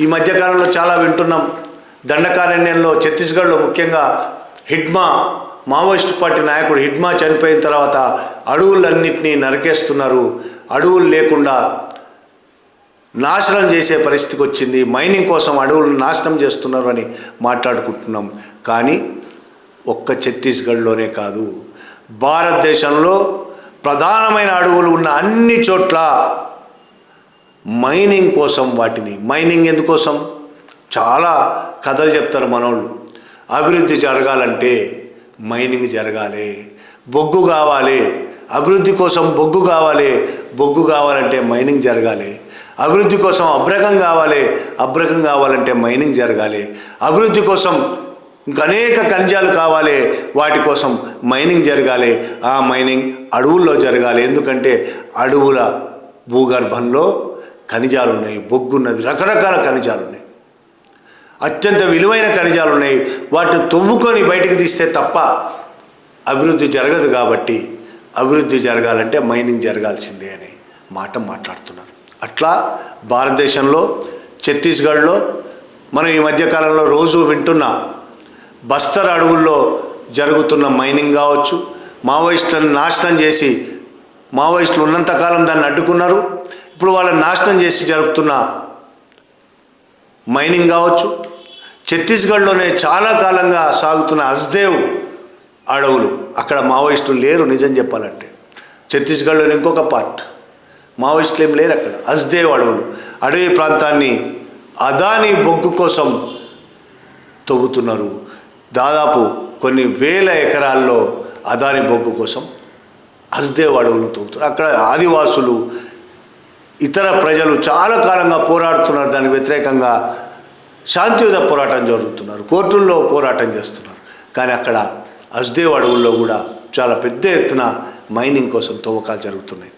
ఈ మధ్యకాలంలో చాలా వింటున్నాం. దండకారణ్యంలో ఛత్తీస్గఢ్లో ముఖ్యంగా హిడ్మా మావోయిస్టు పార్టీ నాయకుడు హిడ్మా చనిపోయిన తర్వాత అడవులన్నింటినీ నరికేస్తున్నారు, అడవులు లేకుండా నాశనం చేసే పరిస్థితికి వచ్చింది, మైనింగ్ కోసం అడవులను నాశనం చేస్తున్నారు అని మాట్లాడుకుంటున్నాం. కానీ ఒక్క ఛత్తీస్గఢ్లోనే కాదు, భారతదేశంలో ప్రధానమైన అడవులు ఉన్న అన్ని చోట్ల మైనింగ్ కోసం మైనింగ్ ఎందుకోసం చాలా కథలు చెప్తారు మనోళ్ళు. అభివృద్ధి జరగాలంటే మైనింగ్ జరగాలి, బొగ్గు కావాలి, అభివృద్ధి కోసం బొగ్గు కావాలి, బొగ్గు కావాలంటే మైనింగ్ జరగాలి, అభివృద్ధి కోసం అబ్రకం కావాలి, అబ్రకం కావాలంటే మైనింగ్ జరగాలి, అభివృద్ధి కోసం ఇంకా అనేక ఖనిజాలు కావాలి, వాటి కోసం మైనింగ్ జరగాలి, ఆ మైనింగ్ అడవుల్లో జరగాలి. ఎందుకంటే అడవుల భూగర్భంలో ఖనిజాలు ఉన్నాయి, బొగ్గు ఉన్నది, రకరకాల ఖనిజాలు ఉన్నాయి, అత్యంత విలువైన ఖనిజాలు ఉన్నాయి. వాటిని తవ్వుకొని బయటికి తీస్తే తప్ప అభివృద్ధి జరగదు. కాబట్టి అభివృద్ధి జరగాలంటే మైనింగ్ జరగాల్సిందే అనే మాట మాట్లాడుతున్నారు. అట్లా భారతదేశంలో ఛత్తీస్గఢ్లో మనం ఈ మధ్యకాలంలో రోజు వింటున్న బస్తర్ అడవుల్లో జరుగుతున్న మైనింగ్ కావచ్చు, మావోయిస్టులను నాశనం చేసి, మావోయిస్టులు ఉన్నంతకాలం దాన్ని అడ్డుకున్నారు, ఇప్పుడు వాళ్ళని నాశనం చేసి జరుపుతున్న మైనింగ్ కావచ్చు, ఛత్తీస్గఢ్లోనే చాలా కాలంగా సాగుతున్న హస్దేవ్ అడవులు, అక్కడ మావోయిస్టులు లేరు. నిజం చెప్పాలంటే ఛత్తీస్గఢ్లోని ఇంకొక పార్ట్ మావోయిస్టులు ఏం లేరు అక్కడ. హస్దేవ్ అడవులు, అడవి ప్రాంతాన్ని అదానీ బొగ్గు కోసం తవ్వుతున్నారు. దాదాపు కొన్ని వేల ఎకరాల్లో అదానీ బొగ్గు కోసం హస్దేవ్ అడవులు తవ్వుతున్నారు. అక్కడ ఆదివాసులు, ఇతర ప్రజలు చాలా కాలంగా పోరాడుతున్నారు. దానికి వ్యతిరేకంగా శాంతియుత పోరాటం జరుగుతున్నారు, కోర్టుల్లో పోరాటం చేస్తున్నారు. కానీ అక్కడ హస్దేవ్ అడవుల్లో కూడా చాలా పెద్ద ఎత్తున మైనింగ్ కోసం తవ్వకాలు జరుగుతున్నాయి.